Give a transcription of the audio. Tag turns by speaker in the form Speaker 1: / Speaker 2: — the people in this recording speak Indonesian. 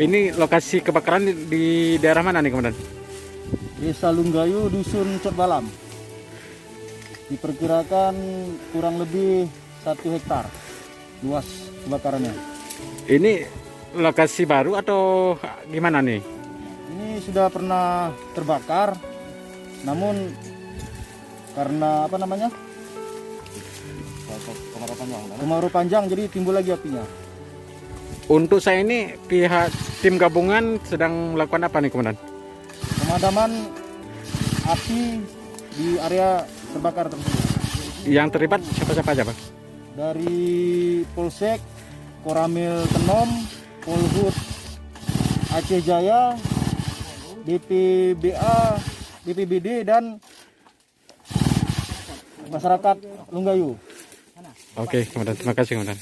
Speaker 1: Ini lokasi kebakaran di daerah mana nih, Komandan?
Speaker 2: Desa Lunggayu, Dusun Cotbalam. Diperkirakan kurang lebih 1 hektar luas kebakarannya.
Speaker 1: Ini lokasi baru atau gimana nih?
Speaker 2: Ini sudah pernah terbakar, namun karena kemarau panjang jadi timbul lagi apinya.
Speaker 1: Untuk saya ini pihak tim gabungan sedang melakukan apa nih, Komandan?
Speaker 2: Pemadaman api di area terbakar tersebut.
Speaker 1: Yang terlibat siapa-siapa aja, Pak?
Speaker 2: Dari Polsek, Koramil Tenom, Polhut Aceh Jaya, BPBA, BPBD, dan masyarakat Lunggayu.
Speaker 1: Oke, Komandan. Terima kasih, Komandan.